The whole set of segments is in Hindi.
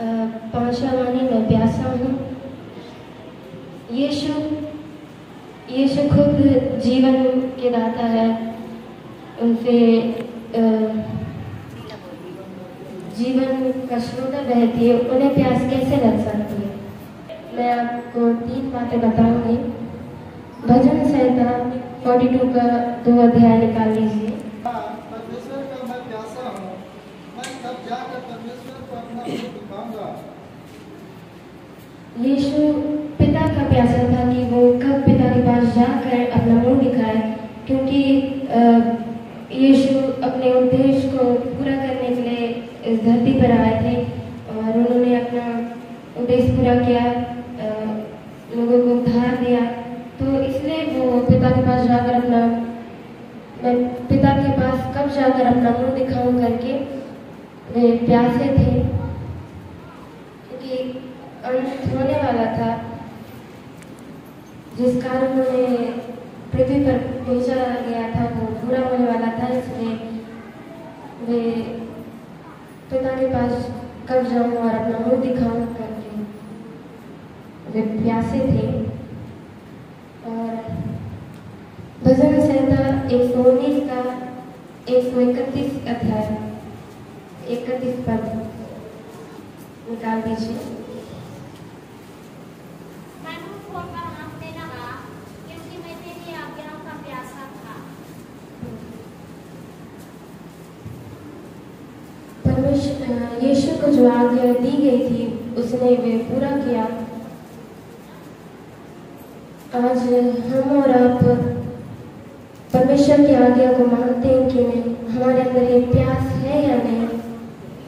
पांचवा वाणी मैं प्यासा हूँ। यीशु खुद जीवन के दाता है। उनसे जीवन का स्रोत बहती है, उन्हें प्यास कैसे लग सकती है? मैं आपको 3 बातें बताऊंगी। भजन संहिता 42 का 2 अध्याय निकाल लीजिए। परमेश्वर का मैं प्यासा हूँ, मैं कब जाकर परमेश्वर को अपना मुँह दिखाऊंगा। यीशु पिता का प्यासा था कि वो कब पिता के पास जाकर अपना मुंह दिखाए, क्योंकि यीशु अपने उद्देश्य को पूरा करने के लिए इस धरती पर आए थे और उन्होंने अपना उद्देश्य पूरा किया, लोगों को उद्धार दिया। तो इसलिए वो पिता के पास जाकर मैं पिता के पास कब जाकर अपना मुंह दिखाऊं करके वे प्यासे थे, क्योंकि अंत होने वाला था, जिस कारण उन्हें पृथ्वी पर भेजा गया था वो पूरा होने वाला था। इसलिए वे पिता के पास कब जाऊं और अपना मुंह दिखाऊं करके वे प्यासे थे। और भजन संहिता 119 का 131 अध्याय 31 पद निकाल दीजिए। यीशु को जो आज्ञा दी गई थी उसने वे पूरा किया। आज हम और आप परमेश्वर की आज्ञा को मानते हैं कि नहीं? हमारे अंदर ये प्यास है या नहीं,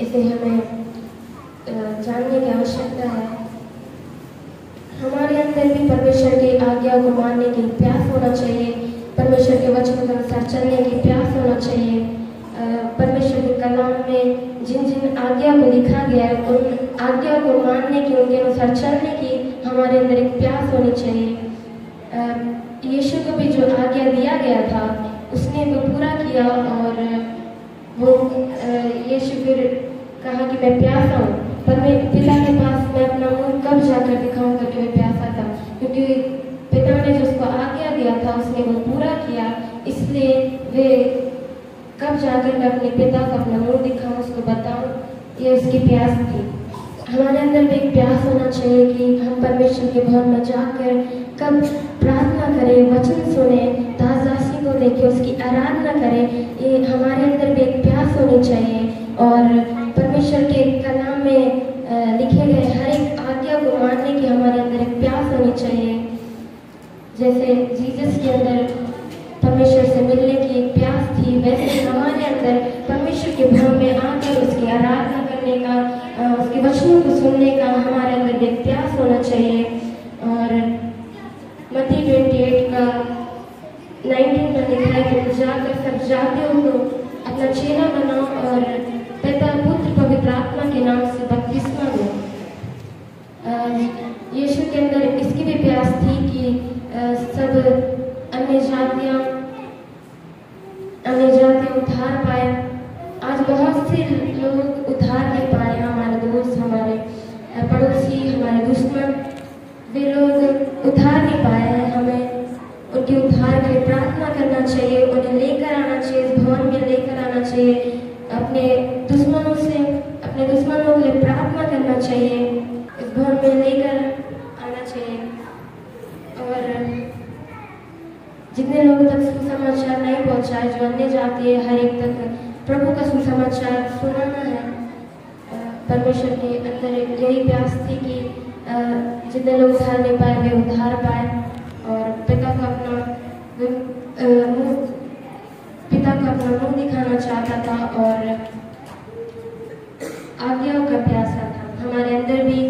इसे हमें जानने की आवश्यकता है। हमारे अंदर भी परमेश्वर की आज्ञा को मानने की प्यास होना चाहिए, परमेश्वर के वचन के अनुसार चलने की प्यास होना चाहिए। परमेश्वर के कलाम में जिन जिन आज्ञा को लिखा गया है उन आज्ञा को मानने की, उनके अनुसार चलने की हमारे अंदर एक प्यास होनी चाहिए। यीशु को भी जो आज्ञा दिया गया था उसने वो पूरा किया और वो यीशु फिर कहा कि मैं प्यासा हूँ, पर मैं पिता के पास मैं अपना मुंह कब जाकर दिखाऊं करके मैं प्यासा था, क्योंकि पिता ने जो उसको आज्ञा दिया था उसने वो पूरा किया। इसलिए वे कब जाकर मैं अपने पिता को अपना मुंह दिखाऊं, उसको बताऊं, ये उसकी प्यास थी। हमारे अंदर भी एक प्यास होना चाहिए कि हम परमेश्वर के भवन में जाकर कब प्रार्थना करें, वचन सुने, दास-दासी को देखें, उसकी आराधना करें। ये हमारे अंदर भी एक प्यास होनी चाहिए और परमेश्वर के कलाम में लिखे गए हर एक आज्ञा को मानने की हमारे अंदर एक प्यास होनी चाहिए। जैसे जीसस के अंदर परमेश्वर से मिलने की एक प्यास थी, वैसे हमारे अंदर परमेश्वर के भवन में आकर उसकी आराधना करने का, उसके वचनों को सुनने का हमारे अंदर एक प्यास होना चाहिए। और मत्ती 28 का 19 में लिखा है कि जाकर सब जातियों को अपना चेला बनाओ और पिता, पुत्र, पवित्र आत्मा के नाम से बपतिस्मा दो। यीशु के अंदर इसकी भी प्यास थी कि सब अन्य जातियाँ उद्धार पाए। आज बहुत से लोग उद्धार नहीं पाए, हमारे दोस्त, हमारे पड़ोसी, हमारे दुश्मन, वे लोग उद्धार नहीं पाए हैं। हमें उनके उद्धार के लिए प्रार्थना करना चाहिए, उन्हें लेकर आना चाहिए, इस भवन में लेकर आना चाहिए, अपने दुश्मनों के लिए प्रार्थना करना चाहिए, इस भवन में लेकर आना चाहिए। और जितने लोगों तक सुसमाचार नहीं पहुंचाए, जो अन्य जाति है, हर एक तक प्रभु का सुसमाचार सुनाना है। परमेश्वर के अंदर यही प्यास थी कि जितने लोग उद्धार नहीं पाए वे उद्धार पाए और पिता को अपना मुंह दिखाना चाहता था और आज्ञाओं का प्यासा था। हमारे अंदर भी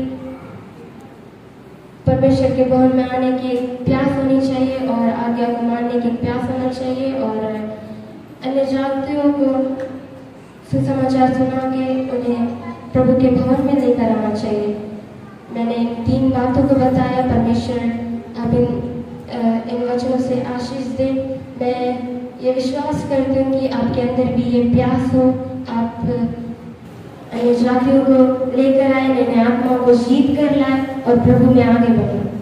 परमेश्वर के भवन में आने की प्यास होनी चाहिए और आज्ञा को मानने की प्यास होना चाहिए और अन्य जातियों को सुसमाचार सुना के उन्हें प्रभु के भवन में लेकर आना चाहिए। मैंने इन 3 बातों को बताया। परमेश्वर आप इन वचनों से आशीष दे। मैं ये विश्वास करती हूँ कि आपके अंदर भी ये प्यास हो, आप नए साथियों को लेकर आए, नए आत्माओं को जीत कर लाए और प्रभु में आगे बढ़े।